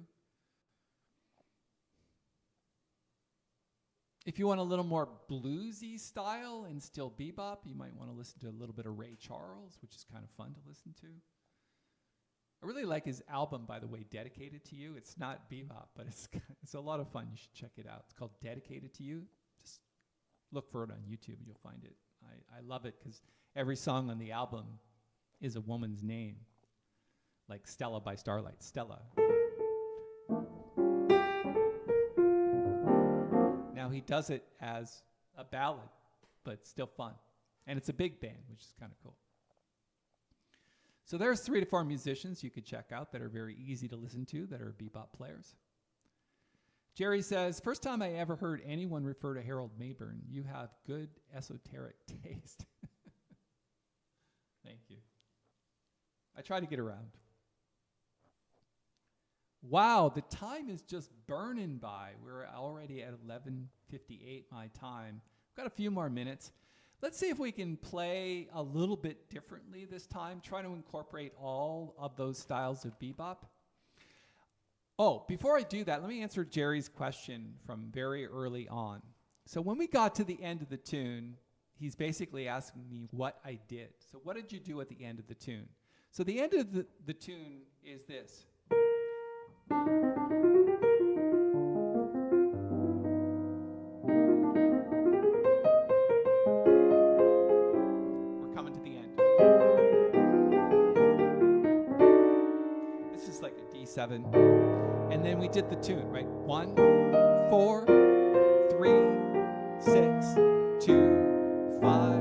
If you want a little more bluesy style and still bebop, you might want to listen to a little bit of Ray Charles, which is kind of fun to listen to. I really like his album, by the way, Dedicated to You. It's not bebop, but it's a lot of fun. You should check it out. It's called Dedicated to You. Just look for it on YouTube and you'll find it. I love it because every song on the album is a woman's name, like Stella by Starlight, Stella. Now he does it as a ballad, but still fun. And it's a big band, which is kind of cool. So there's 3 to 4 musicians you could check out that are very easy to listen to, that are bebop players. Jerry says, first time I ever heard anyone refer to Harold Mayburn. You have good esoteric taste. Thank you. I try to get around. Wow, the time is just burning by. We're already at 11:58 my time. We've got a few more minutes. Let's see if we can play a little bit differently this time, try to incorporate all of those styles of bebop. Oh, before I do that, let me answer Jerry's question from very early on. So when we got to the end of the tune, he's basically asking me what I did. So what did you do at the end of the tune? So the end of the tune is this. We're coming to the end. This is like a D7. And then we did the tune, right? 1, 4, 3, 6, 2, 5,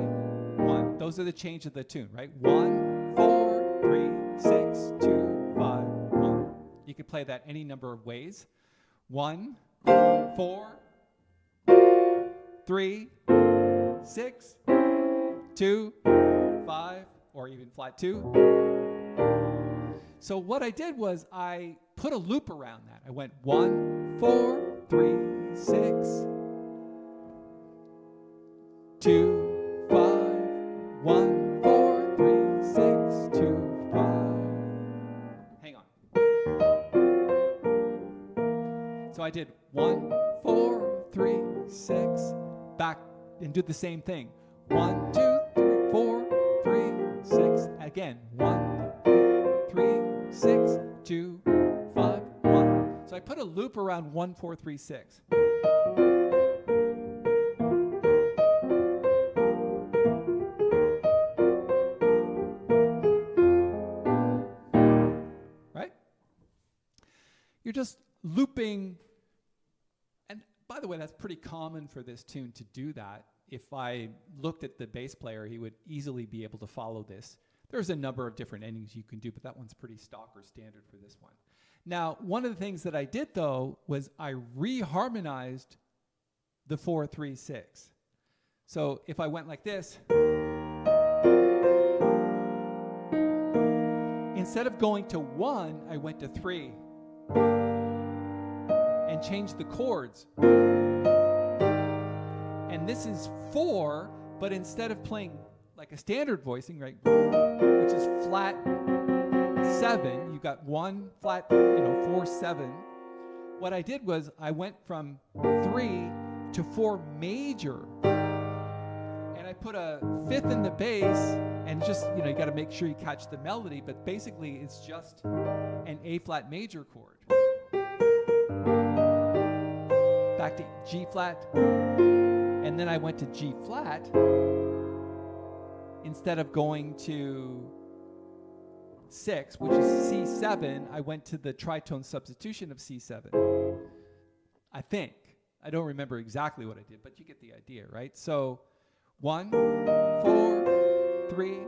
1. Those are the change of the tune, right? 1, 4, 3, 6, 2, 5, 1. You could play that any number of ways. 1, 4, 3, 6, 2, 5, or even flat 2. So what I did was I put a loop around that. I went 1, 4, 3, 6, 2, 5, 1, 4, 3, 6, 2, 5. Hang on. So I did 1, 4, 3, 6, back, and do the same thing. 1, 2, 3, 4, 3, 6. Again, 1, 3, 6, 2, 5, 1. So I put a loop around 1, 4, 3, 6. Right? You're just looping. And by the way, that's pretty common for this tune to do that. If I looked at the bass player, he would easily be able to follow this. There's a number of different endings you can do, but that one's pretty stock or standard for this one. Now, one of the things that I did, though, was I reharmonized the 4, 3, 6. So if I went like this, instead of going to 1, I went to 3 and changed the chords. And this is 4, but instead of playing like a standard voicing, right, which is flat 7, you got 1 flat, 4, 7. What I did was I went from 3 to 4 major, and I put a 5th in the bass, and just, you got to make sure you catch the melody, but basically it's just an A flat major chord. Back to G flat, and then I went to G flat. Instead of going to 6, which is C7, I went to the tritone substitution of C7. I think. I don't remember exactly what I did, but you get the idea, right? So 1, 4, 3,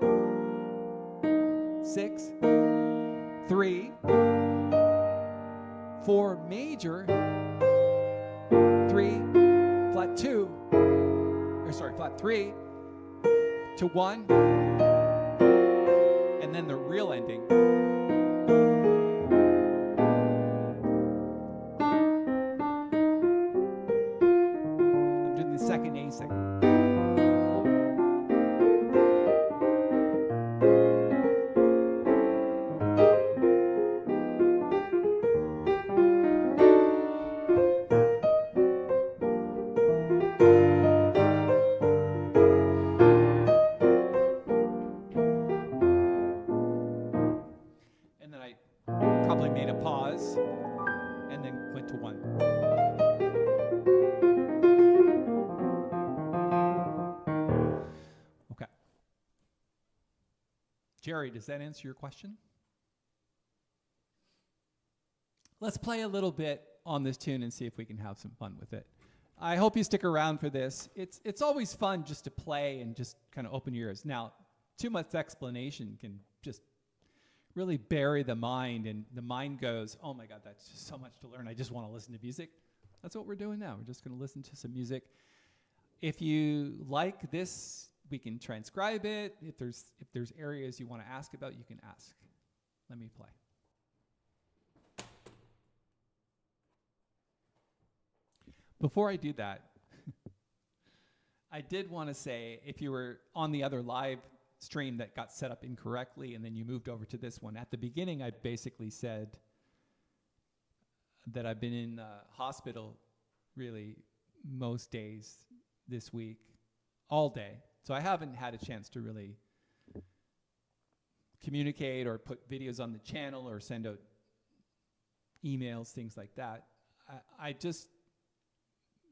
6, 3, 4 major, 3, flat 2, flat 3, to 1, and then the real ending. And then I probably made a pause and then went to 1. Okay. Jerry, does that answer your question? Let's play a little bit on this tune and see if we can have some fun with it. I hope you stick around for this. It's always fun just to play and just kind of open your ears. Now, too much explanation can just really bury the mind, and the mind goes, oh my God, that's just so much to learn. I just want to listen to music. That's what we're doing now. We're just going to listen to some music. If you like this, we can transcribe it. If there's areas you want to ask about, you can ask. Let me play. Before I do that, I did want to say, if you were on the other live stream that got set up incorrectly and then you moved over to this one, at the beginning I basically said that I've been in the hospital really most days this week, all day. So I haven't had a chance to really communicate or put videos on the channel or send out emails, things like that. I just,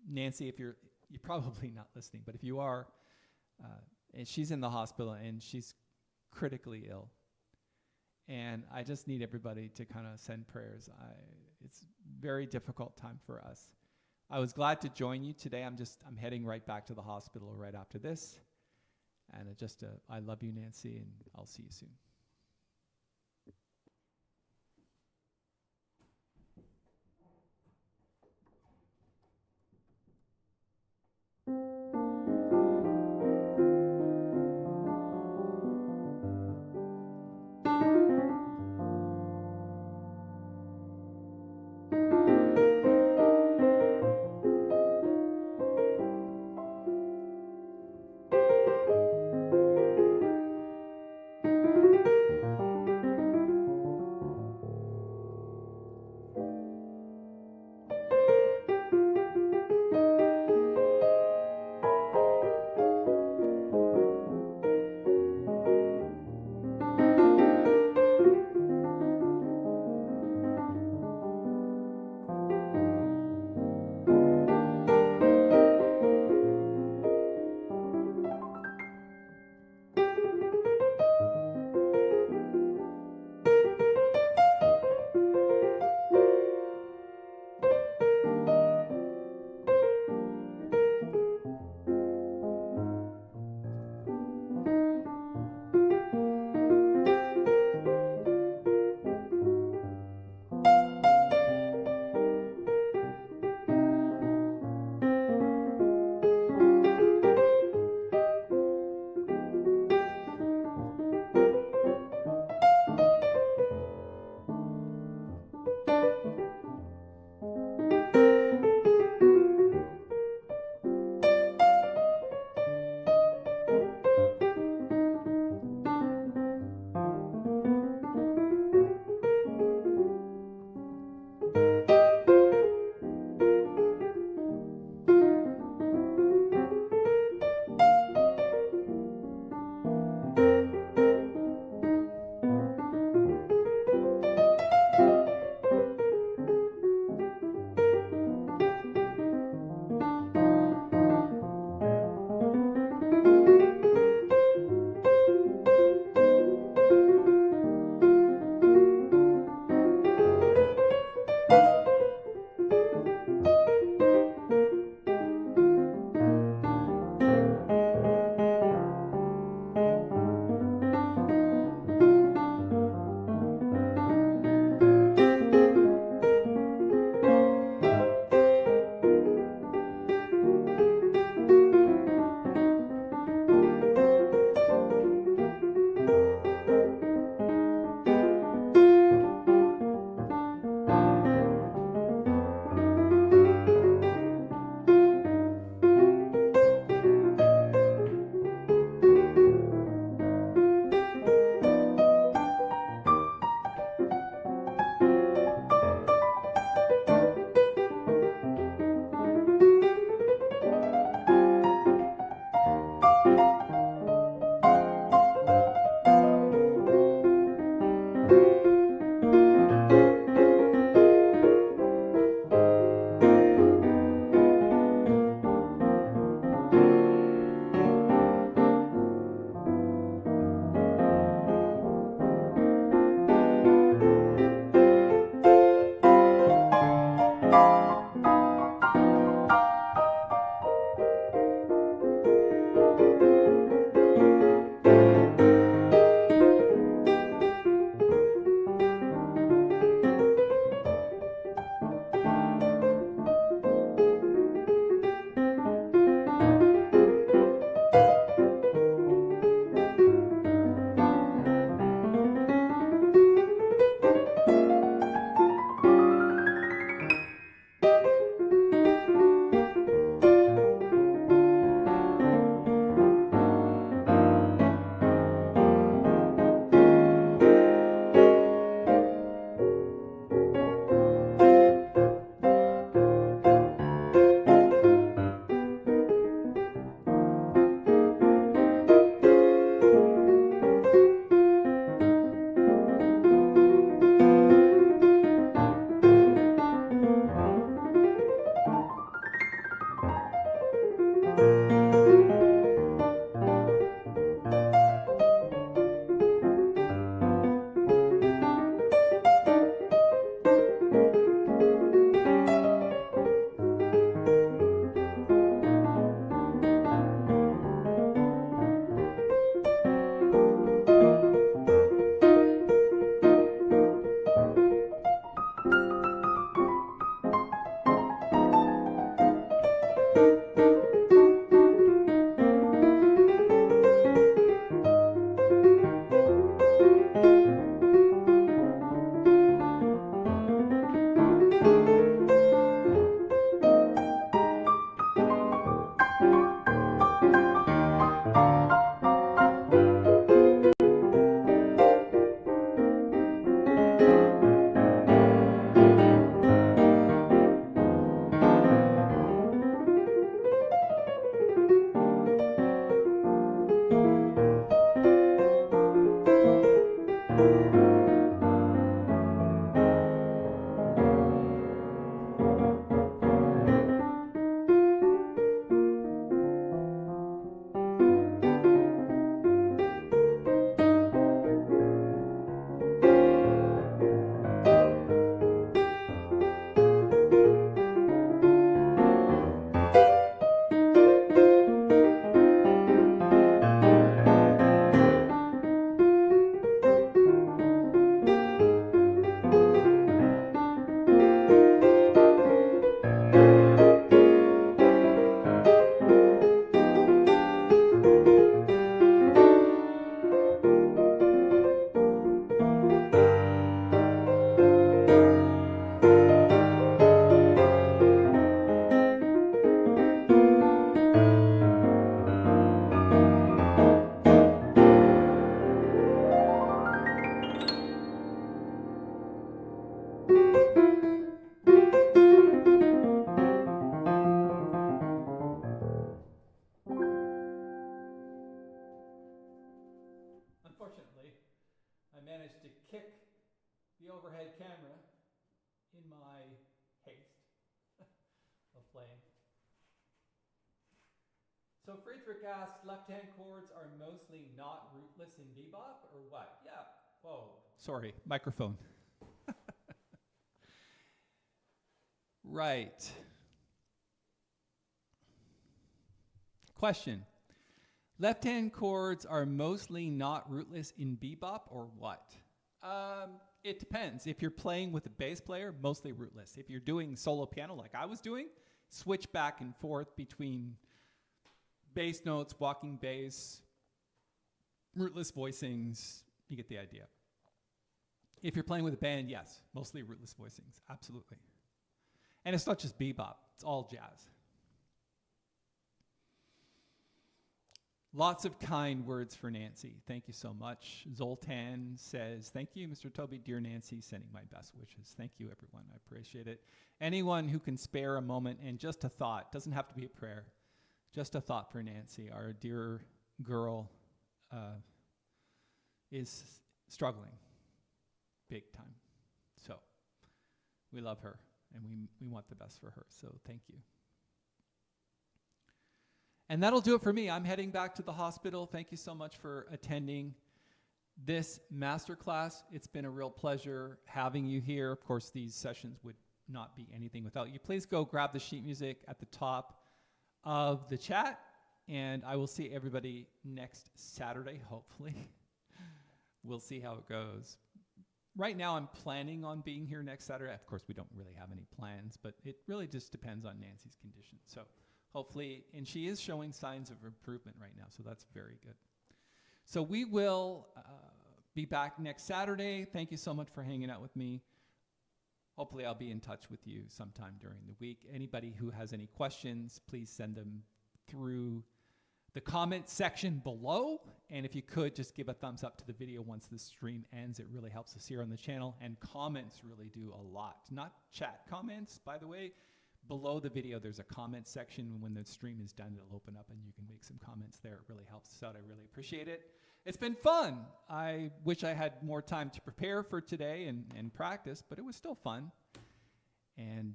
Nancy, if you're probably not listening, but if you are, and she's in the hospital and she's critically ill. And I just need everybody to kind of send prayers. It's a very difficult time for us. I was glad to join you today. I'm heading right back to the hospital right after this. And I love you, Nancy, and I'll see you soon. I managed to kick the overhead camera in my haste of playing. So Friedrich asked, left-hand chords are mostly not rootless in bebop, or what? Yeah. Whoa. Sorry, microphone. Right. Question. Left-hand chords are mostly not rootless in bebop, or what? It depends. If you're playing with a bass player, mostly rootless. If you're doing solo piano like I was doing, switch back and forth between bass notes, walking bass, rootless voicings, you get the idea. If you're playing with a band, yes, mostly rootless voicings, absolutely. And it's not just bebop, it's all jazz. Lots of kind words for Nancy. Thank you so much. Zoltan says, thank you, Mr. Tobey. Dear Nancy, sending my best wishes. Thank you, everyone. I appreciate it. Anyone who can spare a moment and just a thought, doesn't have to be a prayer, just a thought for Nancy. Our dear girl is struggling big time. So we love her and we want the best for her. So thank you. And that'll do it for me. I'm heading back to the hospital. Thank you so much for attending this masterclass. It's been a real pleasure having you here. Of course, these sessions would not be anything without you. Please go grab the sheet music at the top of the chat, and I will see everybody next Saturday, hopefully. We'll see how it goes. Right now, I'm planning on being here next Saturday. Of course, we don't really have any plans, but it really just depends on Nancy's condition. So hopefully, and she is showing signs of improvement right now, so that's very good. So we will be back next Saturday. Thank you so much for hanging out with me. Hopefully, I'll be in touch with you sometime during the week. Anybody who has any questions, please send them through the comment section below. And if you could, just give a thumbs up to the video once the stream ends. It really helps us here on the channel. And comments really do a lot. Not chat comments, by the way. Below the video, there's a comment section. When the stream is done, it'll open up and you can make some comments there. It really helps us out. I really appreciate it. It's been fun. I wish I had more time to prepare for today and practice, but it was still fun. And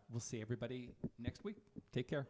we'll see everybody next week. Take care.